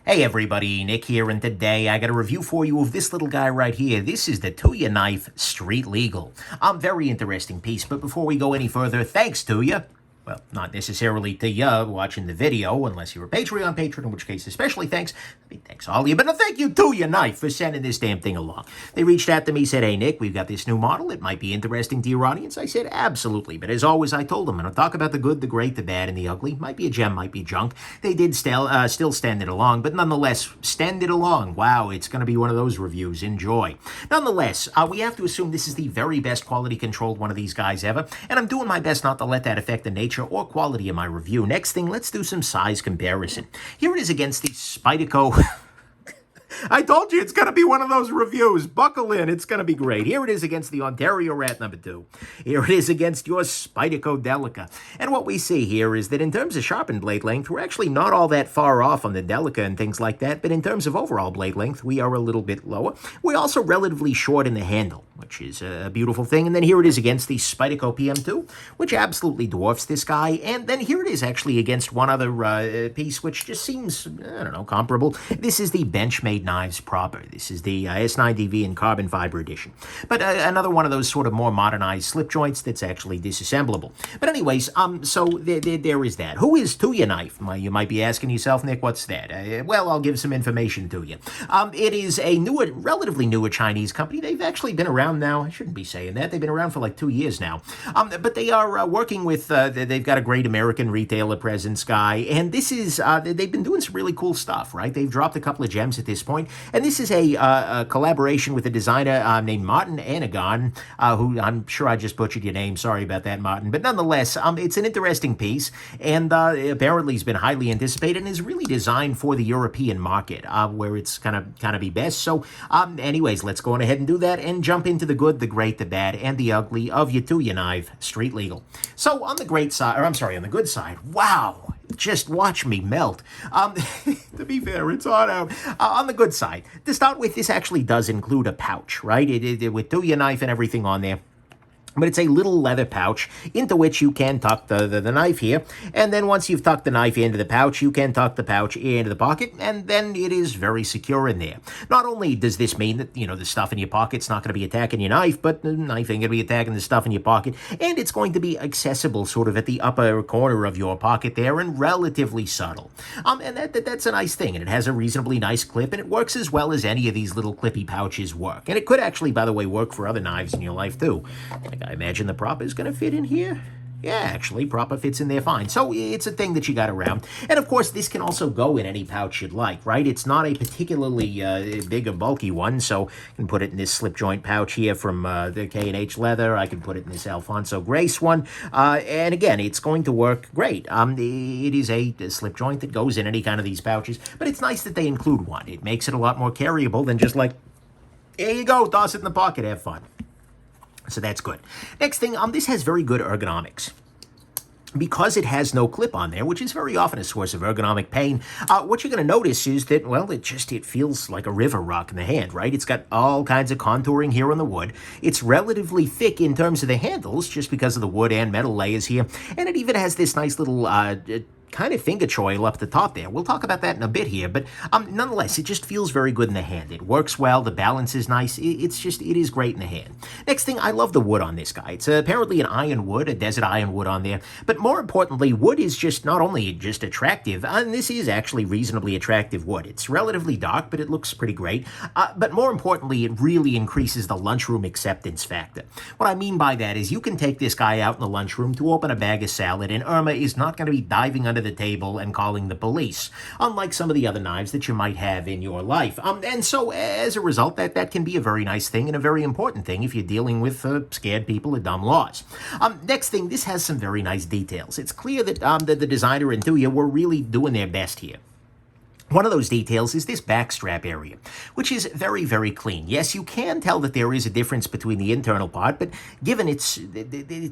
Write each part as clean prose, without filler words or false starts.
Hey everybody, Nick here, and today I got a review for you of this little guy right here. This is the TuyaKnife StreetLegal. Very interesting piece, but before we go any further, thanks Tuya. Well, not necessarily to you watching the video, unless you're a Patreon patron, in which case especially thanks. I mean, thanks all of you, but no, thank you TuyaKnife for sending this damn thing along. They reached out to me, said, hey Nick, we've got this new model. It might be interesting to your audience. I said, absolutely. But as always, I told them, and I'll talk about the good, the great, the bad, and the ugly. Might be a gem, might be junk. They did still stand it along, but nonetheless, stand it along. Wow, it's going to be one of those reviews. Enjoy. Nonetheless, we have to assume this is the very best quality controlled one of these guys ever, and I'm doing my best not to let that affect the nature or quality of my review. Next thing, let's do some size comparison. Here it is against the Spyderco. I told you it's going to be one of those reviews. Buckle in. It's going to be great. Here it is against the Ontario Rat number 2. Here it is against your Spyderco Delica. And what we see here is that in terms of sharpened blade length, we're actually not all that far off on the Delica and things like that. But in terms of overall blade length, we are a little bit lower. We're also relatively short in the handle, which is a beautiful thing. And then here it is against the Spyderco PM2, which absolutely dwarfs this guy. And then here it is actually against one other piece, which just seems, I don't know, comparable. This is the Benchmade knives proper. This is the S9DV in carbon fiber edition. But another one of those sort of more modernized slip joints that's actually disassemblable. But anyways, so there is that. Who is TuyaKnife? You might be asking yourself, Nick, what's that? Well, I'll give some information to you. It is a relatively newer Chinese company. They've actually been around now. I shouldn't be saying that. They've been around for like 2 years now. But they are working with, they've got a great American retailer presence guy. And this is, they've been doing some really cool stuff, right? They've dropped a couple of gems at this point. And this is a collaboration with a designer named Martin Anagon, who I'm sure I just butchered your name. Sorry about that, Martin. But nonetheless, it's an interesting piece. And apparently has been highly anticipated and is really designed for the European market, where it's kind of be best. So anyways, let's go on ahead and do that and jump into the good, the great, the bad, and the ugly of your TuyaKnife StreetLegal. So on the great side, or I'm sorry, on the good side, wow. Just watch me melt. To be fair, it's hot out. On the good side, to start with, this actually does include a pouch, right? With TuyaKnife and everything on there. But it's a little leather pouch into which you can tuck the knife here. And then once you've tucked the knife into the pouch, you can tuck the pouch into the pocket. And then it is very secure in there. Not only does this mean that, you know, the stuff in your pocket's not going to be attacking your knife, but the knife ain't going to be attacking the stuff in your pocket. And it's going to be accessible sort of at the upper corner of your pocket there and relatively subtle. And that's a nice thing. And it has a reasonably nice clip. And it works as well as any of these little clippy pouches work. And it could actually, by the way, work for other knives in your life too. I imagine the prop is going to fit in here. Yeah, actually, proper fits in there fine. So it's a thing that you got around. And of course, this can also go in any pouch you'd like, right? It's not a particularly big or bulky one, so you can put it in this slip joint pouch here from the K&H Leather. I can put it in this Alfonso Grace one. And again, it's going to work great. It is a slip joint that goes in any kind of these pouches, but it's nice that they include one. It makes it a lot more carryable than just like, here you go, toss it in the pocket, have fun. So that's good. Next thing, this has very good ergonomics. Because it has no clip on there, which is very often a source of ergonomic pain, what you're going to notice is that, well, it feels like a river rock in the hand, right? It's got all kinds of contouring here on the wood. It's relatively thick in terms of the handles, just because of the wood and metal layers here. And it even has this nice little kind of finger choil up the top there. We'll talk about that in a bit here, but nonetheless, it just feels very good in the hand. It works well. The balance is nice. It is great in the hand. Next thing, I love the wood on this guy. It's apparently an iron wood, a desert iron wood on there, but more importantly, wood is just not only just attractive, and this is actually reasonably attractive wood. It's relatively dark, but it looks pretty great, but more importantly, it really increases the lunchroom acceptance factor. What I mean by that is you can take this guy out in the lunchroom to open a bag of salad, and Irma is not going to be diving under the table and calling the police, unlike some of the other knives that you might have in your life. And so as a result, that can be a very nice thing and a very important thing if you're dealing with scared people or dumb laws. Next thing, this has some very nice details. It's clear that the designer and Tuya were really doing their best here. One of those details is this backstrap area, which is very, very clean. Yes, you can tell that there is a difference between the internal part, but given it's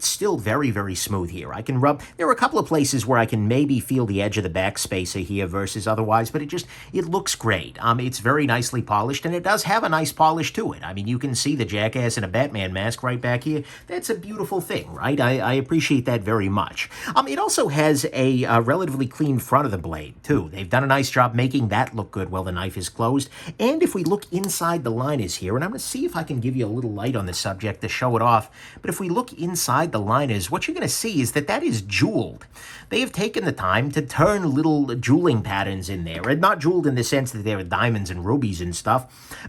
still very, very smooth here. I can rub, there are a couple of places where I can maybe feel the edge of the back spacer here versus otherwise, but it looks great. It's very nicely polished, and it does have a nice polish to it. I mean, you can see the jackass in a Batman mask right back here. That's a beautiful thing, right? I appreciate that very much. It also has a relatively clean front of the blade, too. They've done a nice job making that look good while the knife is closed. And if we look inside the liners here, and I'm going to see if I can give you a little light on the subject to show it off, but if we look inside the liners, what you're going to see is that that is jeweled. They have taken the time to turn little jeweling patterns in there, and not jeweled in the sense that they're diamonds and rubies and stuff,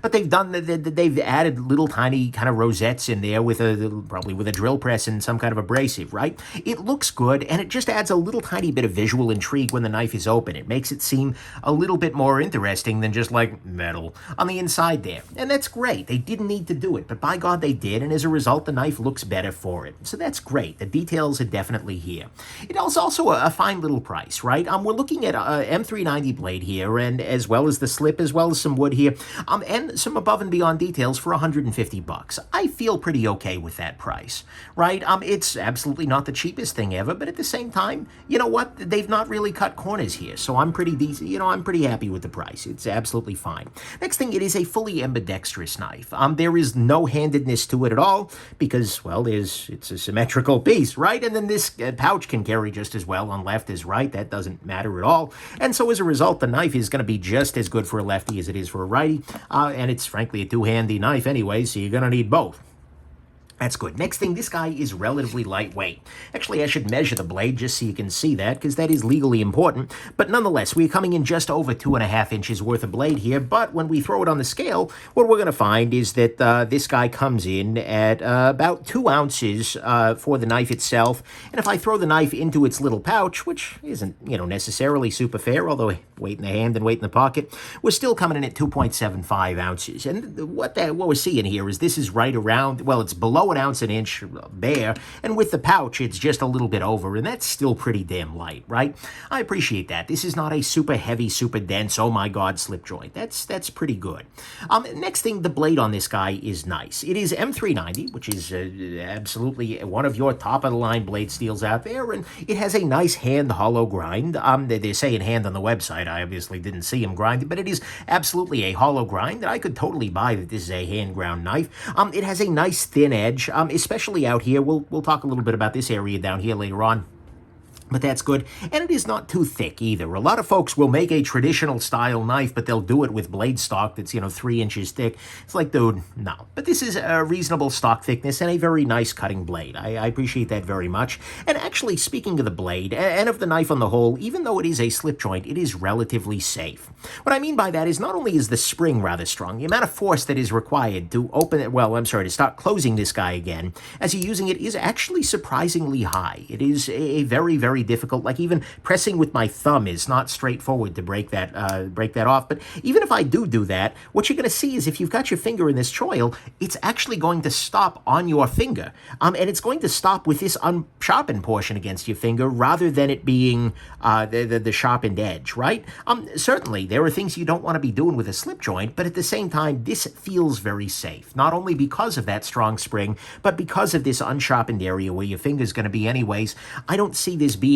but they've added little tiny kind of rosettes in there with probably with a drill press and some kind of abrasive, right? It looks good, and it just adds a little tiny bit of visual intrigue when the knife is open. It makes it seem a little bit more interesting than just like metal on the inside there, and that's great. They didn't need to do it, but by God they did, and as a result the knife looks better for it. So that's great. The details are definitely here. It is also a fine little price, right? We're looking at a M390 blade here, and as well as the slip, as well as some wood here, and some above and beyond details for $150. I feel pretty okay with that price, right? It's absolutely not the cheapest thing ever, but at the same time, you know what? They've not really cut corners here, so I'm pretty decent. You know, I'm pretty happy with the price. It's absolutely fine. Next thing, it is a fully ambidextrous knife. There is no handedness to it at all because, well, it's a symmetrical piece, right? And then this pouch can carry just as well on left as right. That doesn't matter at all. And so as a result, the knife is going to be just as good for a lefty as it is for a righty. And it's frankly a two-handy knife anyway, so you're going to need both. That's good. Next thing, this guy is relatively lightweight. Actually, I should measure the blade just so you can see that, because that is legally important. But nonetheless, we're coming in just over 2.5 inches worth of blade here. But when we throw it on the scale, what we're going to find is that this guy comes in at about 2 ounces for the knife itself. And if I throw the knife into its little pouch, which isn't, you know, necessarily super fair, although weight in the hand and weight in the pocket, we're still coming in at 2.75 ounces. And what we're seeing here is this is right around, well, it's below 1 ounce an inch bare, and with the pouch it's just a little bit over, and that's still pretty damn light, right? I appreciate that. This is not a super heavy, super dense, oh my god, slip joint. That's pretty good. Next thing, the blade on this guy is nice. It is M390, which is absolutely one of your top-of-the-line blade steels out there, and it has a nice hand hollow grind. They're saying hand on the website. I obviously didn't see him grind it, but it is absolutely a hollow grind, and I could totally buy that this is a hand-ground knife. It has a nice thin edge, especially out here. We'll talk a little bit about this area down here later on. But that's good, and it is not too thick either. A lot of folks will make a traditional style knife, but they'll do it with blade stock that's, 3 inches thick. It's like, dude, no. But this is a reasonable stock thickness and a very nice cutting blade. I appreciate that very much. And actually, speaking of the blade and of the knife on the whole, even though it is a slip joint, it is relatively safe. What I mean by that is not only is the spring rather strong, the amount of force that is required to to start closing this guy again as you're using it is actually surprisingly high. It is a very, very difficult, like even pressing with my thumb is not straightforward to break that off. But even if I do that, what you're going to see is if you've got your finger in this choil, it's actually going to stop on your finger. And it's going to stop with this unsharpened portion against your finger rather than it being the sharpened edge, right? Certainly, there are things you don't want to be doing with a slip joint, but at the same time, this feels very safe. Not only because of that strong spring, but because of this unsharpened area where your finger's going to be anyways. I don't see this being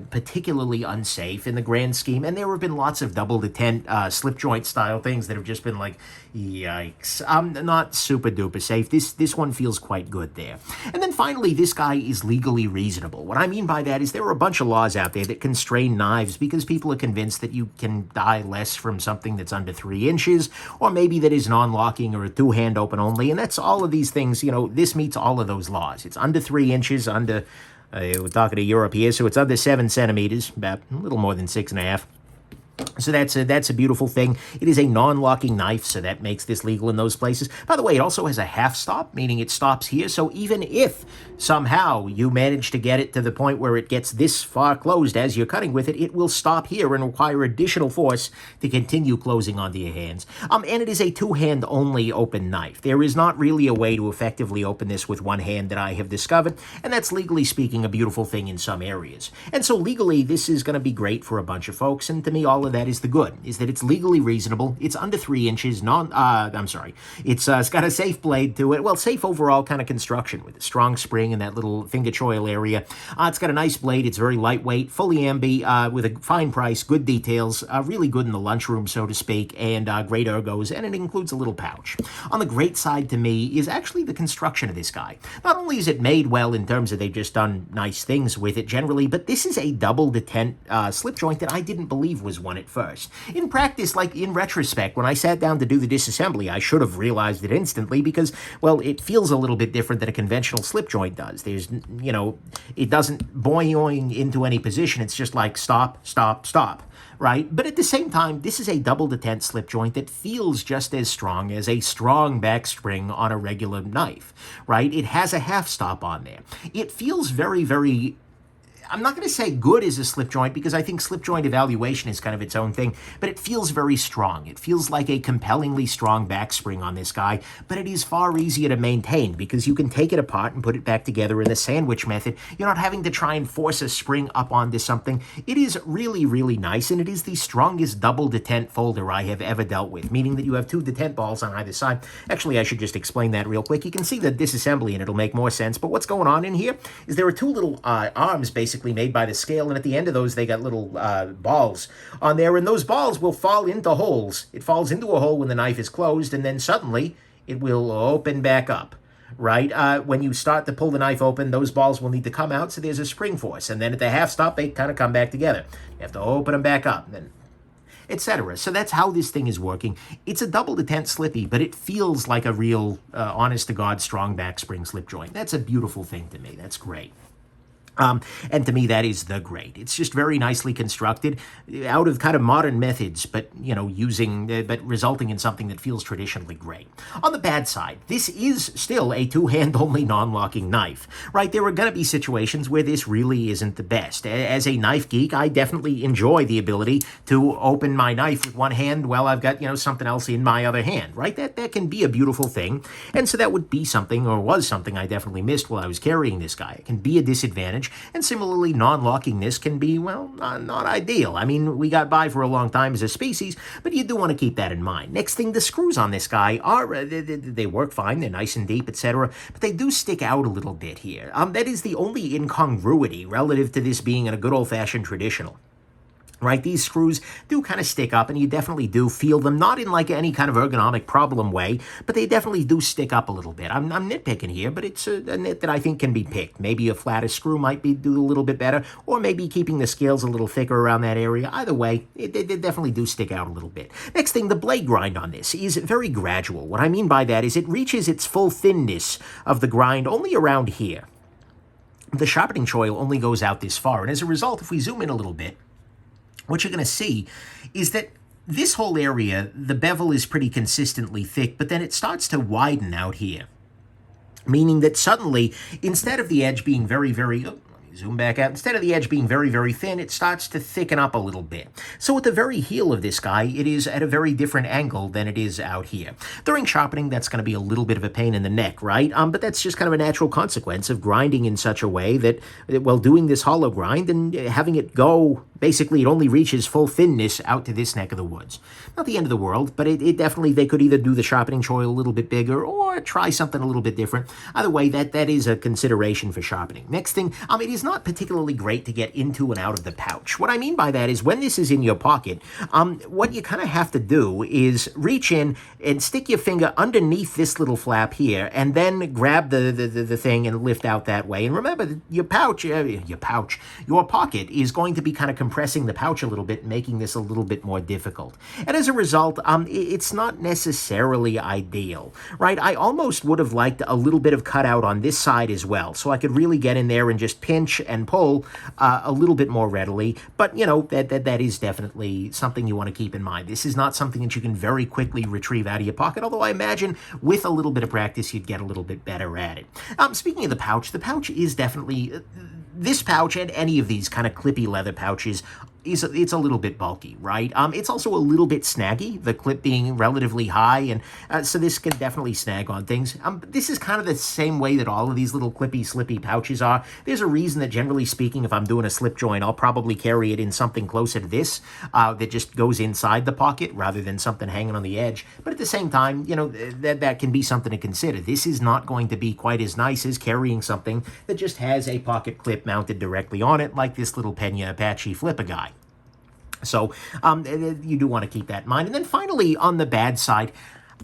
particularly unsafe in the grand scheme, and there have been lots of double detent slip joint style things that have just been like, yikes. Not super duper safe. This one feels quite good there. And then finally, this guy is legally reasonable. What I mean by that is there are a bunch of laws out there that constrain knives because people are convinced that you can die less from something that's under 3 inches, or maybe that is non-locking or a two-hand open only, and that's all of these things, this meets all of those laws. It's under 3 inches, we're talking to Europe here, so it's under 7 centimeters, about a little more than 6.5. So that's a beautiful thing. It is a non-locking knife, so that makes this legal in those places. By the way, it also has a half stop, meaning it stops here. So even if somehow you manage to get it to the point where it gets this far closed as you're cutting with it, it will stop here and require additional force to continue closing onto your hands. And it is a two-hand only open knife. There is not really a way to effectively open this with one hand that I have discovered, and that's legally speaking a beautiful thing in some areas. And so legally, this is going to be great for a bunch of folks, and to me, all of that is the good, is that it's legally reasonable, it's under 3 inches, it's got a safe blade to it, well, safe overall kind of construction with a strong spring in that little finger choil area. It's got a nice blade, it's very lightweight, fully ambi, with a fine price, good details, really good in the lunchroom, so to speak, and great ergos, and it includes a little pouch. On the great side to me is actually the construction of this guy. Not only is it made well in terms of they've just done nice things with it generally, but this is a double detent slip joint that I didn't believe was one at first. first. In practice, like in retrospect, when I sat down to do the disassembly, I should have realized it instantly because, well, it feels a little bit different than a conventional slip joint does. There's, it doesn't boing into any position. It's just like stop, stop, stop. Right? But at the same time, this is a double detent slip joint that feels just as strong as a strong back spring on a regular knife, right? It has a half stop on there. It feels very, very, I'm not going to say good as a slip joint because I think slip joint evaluation is kind of its own thing, but it feels very strong. It feels like a compellingly strong back spring on this guy, but it is far easier to maintain because you can take it apart and put it back together in the sandwich method. You're not having to try and force a spring up onto something. It is really, really nice, and it is the strongest double detent folder I have ever dealt with, meaning that you have two detent balls on either side. Actually, I should just explain that real quick. You can see the disassembly and it'll make more sense, but what's going on in here is there are two little arms basically made by the scale, and at the end of those they got little balls on there, and those balls will fall into holes. It falls into a hole when the knife is closed, and then suddenly it will open back up, right? When you start to pull the knife open, those balls will need to come out, so there's a spring force, and then at the half stop they kind of come back together. You have to open them back up, then etc. So that's how this thing is working. It's a double detent slippy, but it feels like a real honest-to-God strong back spring slip joint. That's a beautiful thing to me. That's great. And to me, that is the great. It's just very nicely constructed out of kind of modern methods, but, but resulting in something that feels traditionally great. On the bad side, this is still a two-hand only non-locking knife, right? There are going to be situations where this really isn't the best. As a knife geek, I definitely enjoy the ability to open my knife with one hand while I've got, something else in my other hand, right? That can be a beautiful thing. And so that would be something, or was something I definitely missed while I was carrying this guy. It can be a disadvantage. And similarly, non-locking this can be, well, not ideal. I mean, we got by for a long time as a species, but you do want to keep that in mind. Next thing, the screws on this guy are, they work fine, they're nice and deep, etc., but they do stick out a little bit here. That is the only incongruity relative to this being a good old-fashioned traditional. Right, these screws do kind of stick up, and you definitely do feel them, not in like any kind of ergonomic problem way, but they definitely do stick up a little bit. I'm nitpicking here, but it's a nit that I think can be picked. Maybe a flatter screw might do a little bit better, or maybe keeping the scales a little thicker around that area. Either way, they definitely do stick out a little bit. Next thing, the blade grind on this is very gradual. What I mean by that is it reaches its full thinness of the grind only around here. The sharpening choil only goes out this far, and as a result, if we zoom in a little bit, what you're going to see is that this whole area, the bevel is pretty consistently thick, but then it starts to widen out here, meaning that suddenly, instead of the edge being very, very, zoom back out. Instead of the edge being very, very thin, it starts to thicken up a little bit. So at the very heel of this guy, it is at a very different angle than it is out here. During sharpening, that's going to be a little bit of a pain in the neck, right? But that's just kind of a natural consequence of grinding in such a way that, well, doing this hollow grind and having it go, basically it only reaches full thinness out to this neck of the woods. Not the end of the world, but it definitely, they could either do the sharpening choil a little bit bigger or try something a little bit different. Either way, that is a consideration for sharpening. Next thing, it is not particularly great to get into and out of the pouch. What I mean by that is when this is in your pocket, what you kind of have to do is reach in and stick your finger underneath this little flap here and then grab the thing and lift out that way. And remember, your pocket is going to be kind of compressing the pouch a little bit, making this a little bit more difficult. And as a result, it's not necessarily ideal, right? I almost would have liked a little bit of cutout on this side as well, so I could really get in there and just pinch and pull a little bit more readily. But, that is definitely something you want to keep in mind. This is not something that you can very quickly retrieve out of your pocket, although I imagine with a little bit of practice, you'd get a little bit better at it. Speaking of the pouch is definitely, this pouch and any of these kind of clippy leather pouches, it's a little bit bulky, right? It's also a little bit snaggy, the clip being relatively high, and so this can definitely snag on things. This is kind of the same way that all of these little clippy, slippy pouches are. There's a reason that, generally speaking, if I'm doing a slip joint, I'll probably carry it in something closer to this that just goes inside the pocket rather than something hanging on the edge. But at the same time, that can be something to consider. This is not going to be quite as nice as carrying something that just has a pocket clip mounted directly on it, like this little Pena Apache Flipper guy. So you do want to keep that in mind. And then finally, on the bad side,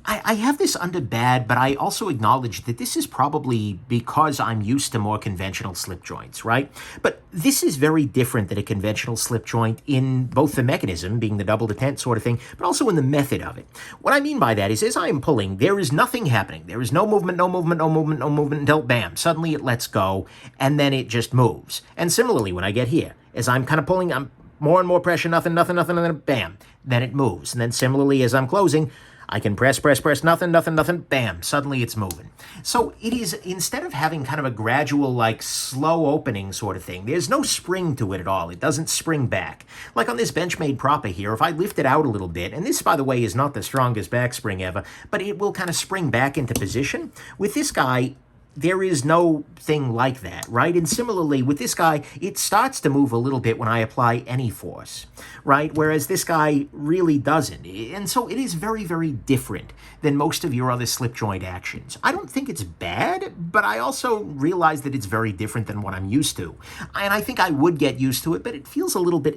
I have this under bad, but I also acknowledge that this is probably because I'm used to more conventional slip joints, right? But this is very different than a conventional slip joint in both the mechanism, being the double detent sort of thing, but also in the method of it. What I mean by that is, as I am pulling, there is nothing happening. There is no movement, no movement, no movement, no movement until bam, suddenly it lets go, and then it just moves. And similarly, when I get here, as I'm kind of pulling, I'm more and more pressure, nothing, and then bam, then it moves. And then similarly, as I'm closing, I can press, nothing, bam, suddenly it's moving. So it is, instead of having kind of a gradual, like, slow opening sort of thing, there's no spring to it at all. It doesn't spring back. Like on this Benchmade proper here, if I lift it out a little bit, and this, by the way, is not the strongest back spring ever, but it will kind of spring back into position. With this guy, there is no thing like that, right? And similarly, with this guy, it starts to move a little bit when I apply any force, right? Whereas this guy really doesn't. And so it is very, very different than most of your other slip joint actions. I don't think it's bad, but I also realize that it's very different than what I'm used to. And I think I would get used to it, but it feels a little bit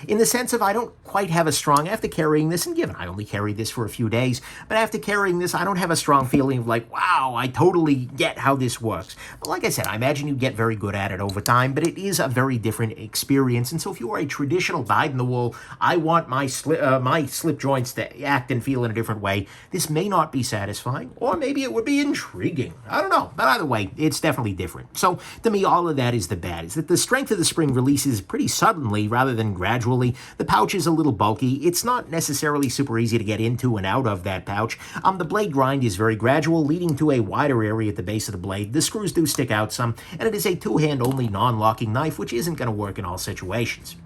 in the sense of I don't quite have a strong, after carrying this, and given I only carried this for a few days, but after carrying this, I don't have a strong feeling of like, wow, I totally get how this works. Like I said, I imagine you get very good at it over time, but it is a very different experience. And so if you are a traditional dyed-in-the-wool, I want my slip joints to act and feel in a different way, this may not be satisfying, or maybe it would be intriguing. I don't know. But either way, it's definitely different. So to me, all of that is the bad, is that the strength of the spring releases pretty suddenly rather than gradually. The pouch is a little bulky. It's not necessarily super easy to get into and out of that pouch. The blade grind is very gradual, leading to a wider area at the base of the blade. The screws do stick out some, and it is a two-hand only non-locking knife, which isn't going to work in all situations.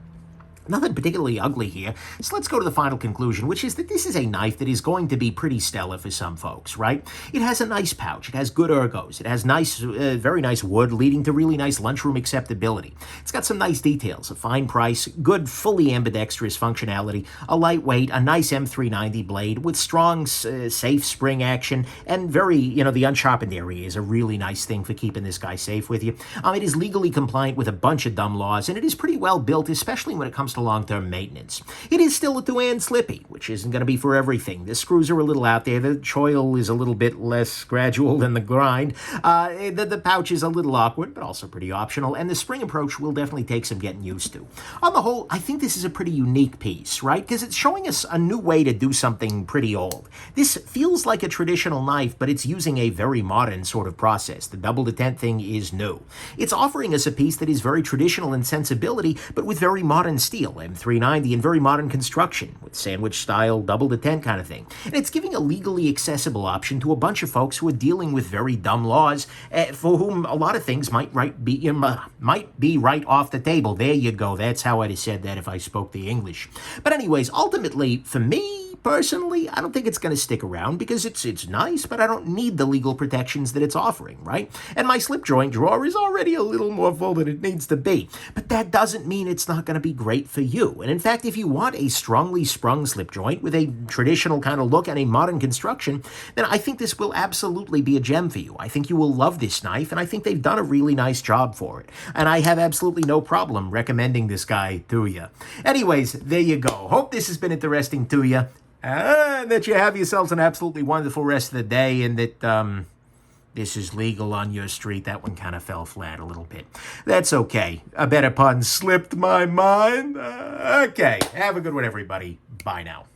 Nothing particularly ugly here, so let's go to the final conclusion, which is that this is a knife that is going to be pretty stellar for some folks, right? It has a nice pouch, it has good ergos, it has nice, very nice wood, leading to really nice lunchroom acceptability. It's got some nice details, a fine price, good fully ambidextrous functionality, a lightweight, a nice M390 blade with strong, safe spring action, and very, the unsharpened area is a really nice thing for keeping this guy safe with you. It is legally compliant with a bunch of dumb laws, and it is pretty well built, especially when it comes to long-term maintenance. It is still a two-hand slippy, which isn't going to be for everything. The screws are a little out there. The choil is a little bit less gradual than the grind. The pouch is a little awkward, but also pretty optional, and the spring approach will definitely take some getting used to. On the whole, I think this is a pretty unique piece, right? Because it's showing us a new way to do something pretty old. This feels like a traditional knife, but it's using a very modern sort of process. The double detent thing is new. It's offering us a piece that is very traditional in sensibility, but with very modern steel. M390 and very modern construction with sandwich-style double detent kind of thing. And it's giving a legally accessible option to a bunch of folks who are dealing with very dumb laws for whom a lot of things might be right off the table. There you go. That's how I'd have said that if I spoke the English. But anyways, ultimately, for me, personally, I don't think it's going to stick around because it's nice, but I don't need the legal protections that it's offering, right? And my slip joint drawer is already a little more full than it needs to be. But that doesn't mean it's not going to be great for you. And in fact, if you want a strongly sprung slip joint with a traditional kind of look and a modern construction, then I think this will absolutely be a gem for you. I think you will love this knife, and I think they've done a really nice job for it. And I have absolutely no problem recommending this guy to you. Anyways, there you go. Hope this has been interesting to you. And that you have yourselves an absolutely wonderful rest of the day, and that this is legal on your street. That one kind of fell flat a little bit. That's okay. A better pun slipped my mind. Okay, have a good one, everybody. Bye now.